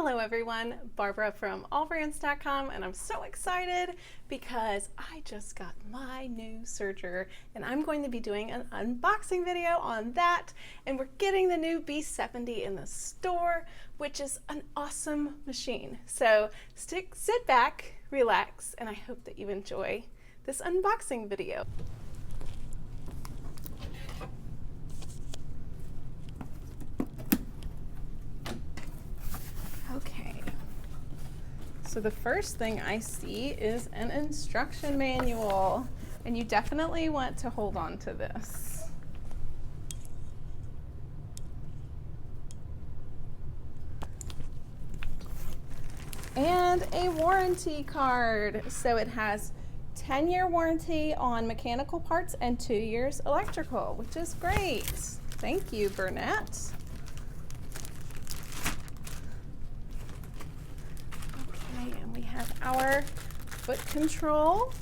Hello everyone, Barbara from Allbrands.com, and I'm so excited because I just got my new serger and I'm going to be doing an unboxing video on that, and we're getting the new B70 in the store, which is an awesome machine. So sit back, relax, and I hope that you enjoy this unboxing video. Okay, so the first thing I see is an instruction manual, and you definitely want to hold on to this. And a warranty card. So it has 10-year warranty on mechanical parts and 2 years electrical, which is great. Thank you, Bernette. And we have our foot control,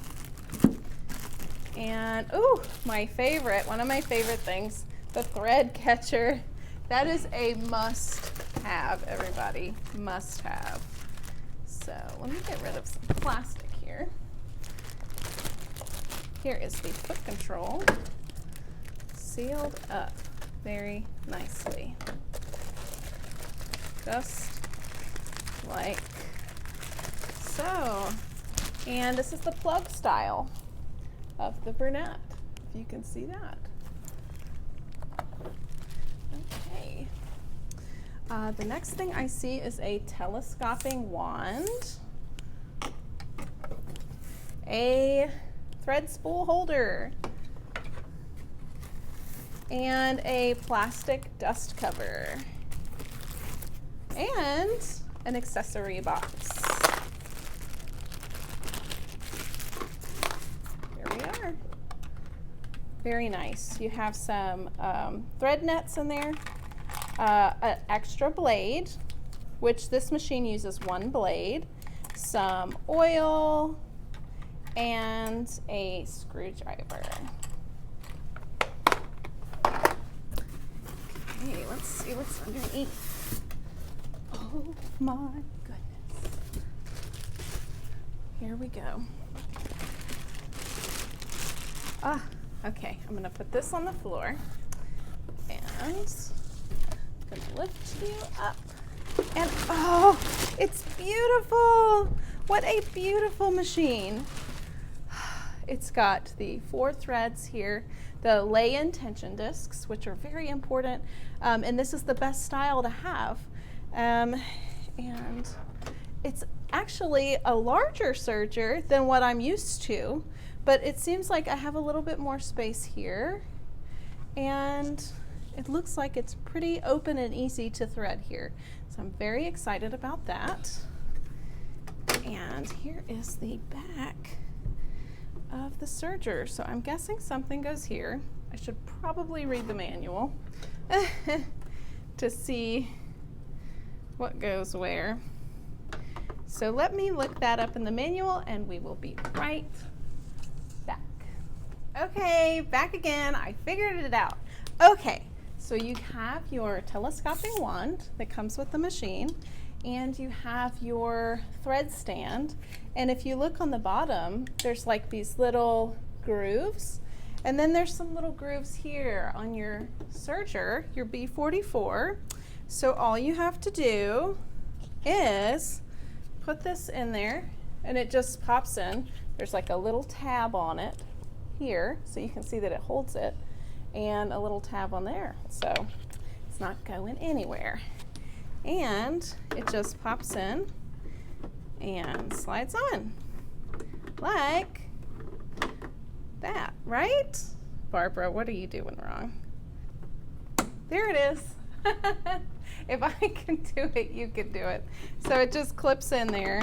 and oh, my favorite, one of my favorite things, the thread catcher. That is a must have, everybody, must have. So let me get rid of some plastic here. Here is the foot control, sealed up very nicely, just like so. And this is the plug style of the Bernette, if you can see that. Okay. The next thing I see is a telescoping wand, a thread spool holder, and a plastic dust cover, and an accessory box. Very nice. You have some thread nets in there, an extra blade, which this machine uses one blade, some oil, and a screwdriver. Okay, let's see what's underneath. Oh my goodness. Here we go. Okay, I'm gonna put this on the floor and I'm gonna lift you up. And oh, it's beautiful! What a beautiful machine. It's got the 4 threads here, the lay-in tension discs, which are very important, and this is the best style to have. And it's actually a larger serger than what I'm used to, but it seems like I have a little bit more space here, and it looks like it's pretty open and easy to thread here. So I'm very excited about that. And here is the back of the serger. So I'm guessing something goes here. I should probably read the manual to see what goes where. So let me look that up in the manual and we will be right back. Okay, back again. I figured it out. Okay, so you have your telescoping wand that comes with the machine, and you have your thread stand. And if you look on the bottom, there's like these little grooves, and then there's some little grooves here on your serger, your B44. So all you have to do is put this in there, and it just pops in. There's like a little tab on it here, so you can see that it holds it, and a little tab on there, so it's not going anywhere. And it just pops in and slides on like that, right? Barbara, what are you doing wrong? There it is. If I can do it, you can do it. So it just clips in there,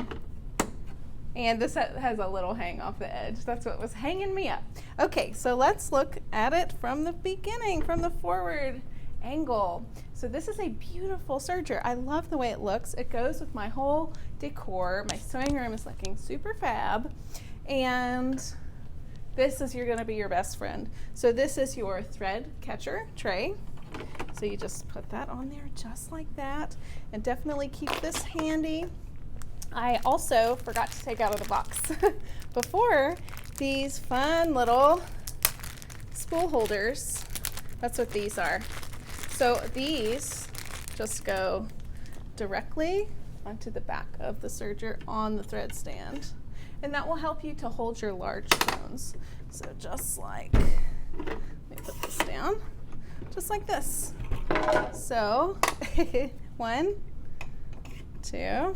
and this has a little hang off the edge. That's what was hanging me up. Okay, so let's look at it from the beginning, from the forward angle. So this is a beautiful serger. I love the way it looks. It goes with my whole decor. My sewing room is looking super fab, and this is going to be your best friend. So this is your thread catcher tray. So you just put that on there just like that, and definitely keep this handy. I also forgot to take out of the box before these fun little spool holders. That's what these are. So these just go directly onto the back of the serger on the thread stand, and that will help you to hold your large cones. So just like, let me put this down, just like this. So 1, 2,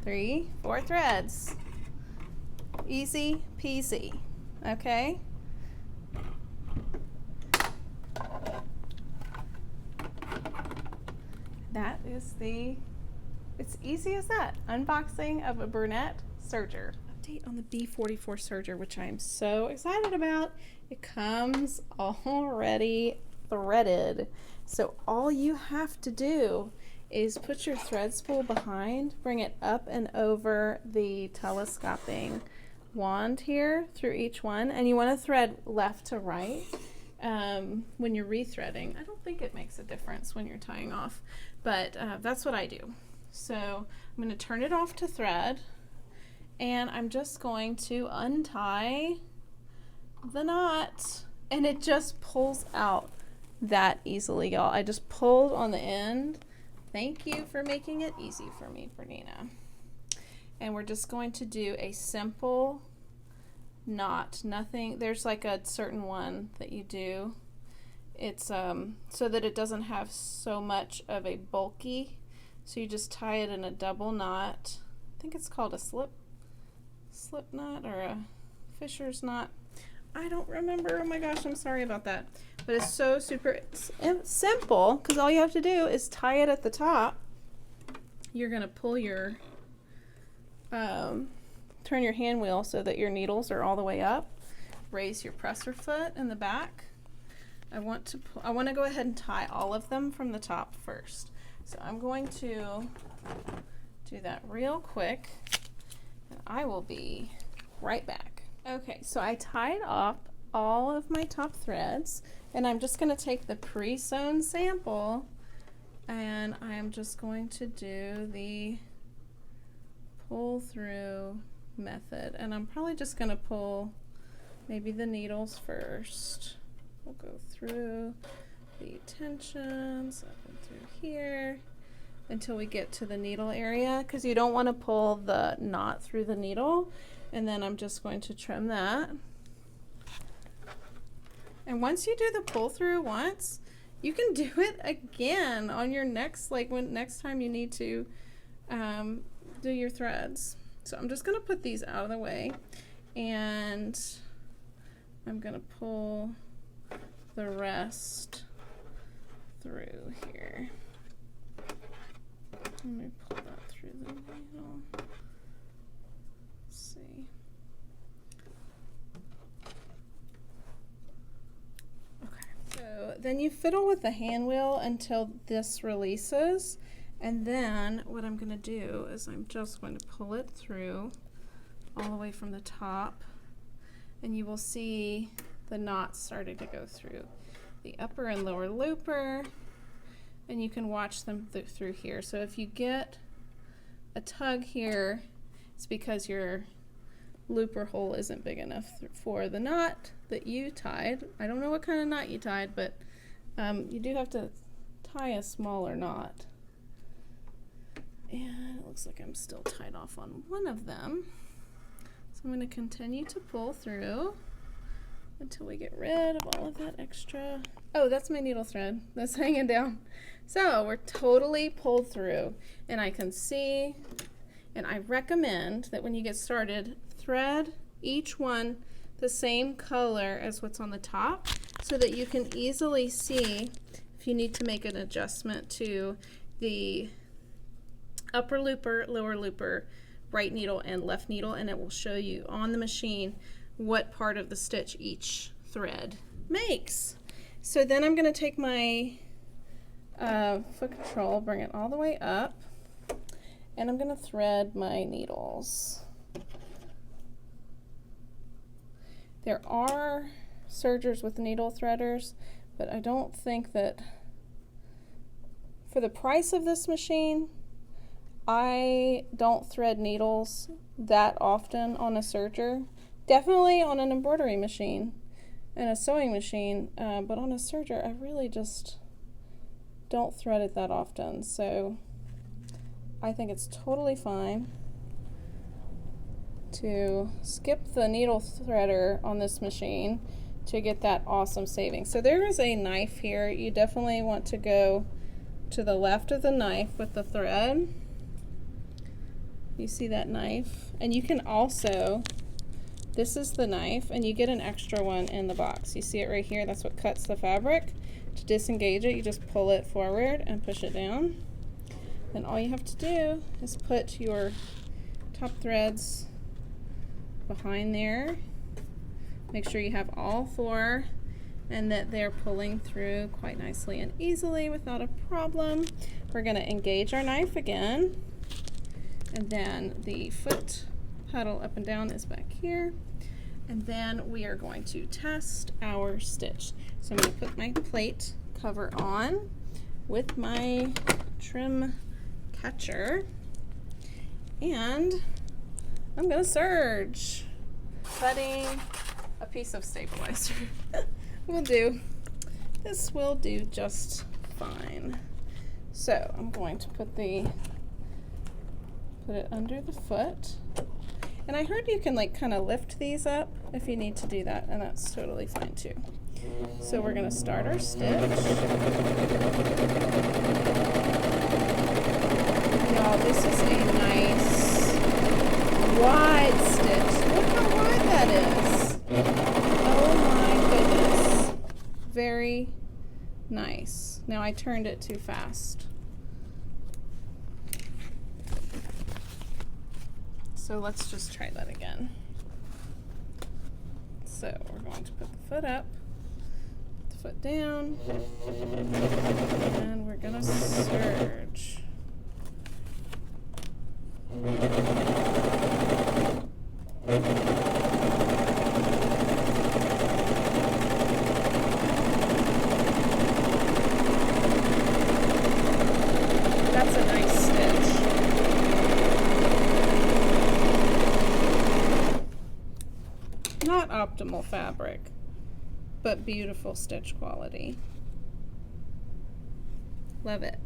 3, 4 threads. Easy peasy, okay? That is it's easy as that. Unboxing of a Bernette Serger. Update on the B44 Serger, which I am so excited about. It comes already threaded. So all you have to do is put your thread spool behind, bring it up and over the telescoping wand here through each one, and you want to thread left to right when you're rethreading. I don't think it makes a difference when you're tying off, but that's what I do. So I'm going to turn it off to thread, and I'm just going to untie the knot, and it just pulls out that easily, y'all. I just pulled on the end. Thank you for making it easy for me, Bernina. And we're just going to do a simple knot. Nothing, there's like a certain one that you do. It's so that it doesn't have so much of a bulky. So you just tie it in a double knot. I think it's called a slip knot or a fisher's knot. I don't remember. Oh my gosh, I'm sorry about that. But it's so super simple, because all you have to do is tie it at the top. You're going to pull your, turn your hand wheel so that your needles are all the way up. Raise your presser foot in the back. I want to go ahead and tie all of them from the top first. So I'm going to do that real quick, and I will be right back. Okay, so I tied up all of my top threads, and I'm just going to take the pre-sewn sample, and I'm just going to do the pull through method, and I'm probably just going to pull maybe the needles first. We'll go through the tensions up and through here until we get to the needle area, because you don't want to pull the knot through the needle. And then I'm just going to trim that. And once you do the pull through once, you can do it again on your next, like when next time you need to do your threads. So I'm just going to put these out of the way, and I'm going to pull the rest through here. Let me pull that through the needle. Let's see. Okay, so then you fiddle with the hand wheel until this releases, and then what I'm going to do is I'm just going to pull it through all the way from the top, and you will see the knots starting to go through the upper and lower looper, and you can watch them through here. So if you get a tug here, it's because your looper hole isn't big enough for the knot that you tied. I don't know what kind of knot you tied, but you do have to tie a smaller knot. And it looks like I'm still tied off on one of them. So I'm going to continue to pull through until we get rid of all of that extra. Oh, that's my needle thread that's hanging down. So we're totally pulled through, and I can see, and I recommend that when you get started, thread each one the same color as what's on the top, so that you can easily see if you need to make an adjustment to the upper looper, lower looper, right needle and left needle, and it will show you on the machine what part of the stitch each thread makes. So then I'm going to take my foot control, bring it all the way up, and I'm going to thread my needles. There are sergers with needle threaders, but I don't think that for the price of this machine, I don't thread needles that often on a serger. Definitely on an embroidery machine and a sewing machine, but on a serger I really just don't thread it that often, so I think it's totally fine to skip the needle threader on this machine to get that awesome saving. So there is a knife here. You definitely want to go to the left of the knife with the thread. You see that knife? And you can also, this is the knife, and you get an extra one in the box. You see it right here? That's what cuts the fabric. To disengage it, you just pull it forward and push it down. Then all you have to do is put your top threads behind there. Make sure you have all four and that they're pulling through quite nicely and easily without a problem. We're going to engage our knife again, and then the foot pedal up and down is back here, and then we are going to test our stitch. So I'm going to put my plate cover on with my trim catcher, and I'm going to serge. Cutting a piece of stabilizer will do. This will do just fine. So I'm going to put it under the foot. And I heard you can like kind of lift these up if you need to do that, and that's totally fine too. So we're going to start our stitch. Y'all, this is a nice wide stitch. Look how wide that is. Oh my goodness. Very nice. Now I turned it too fast. So let's just try that again. So we're going to put the foot up, put the foot down, and we're going to serge. That's a nice stitch. Not optimal fabric, but beautiful stitch quality. Love it.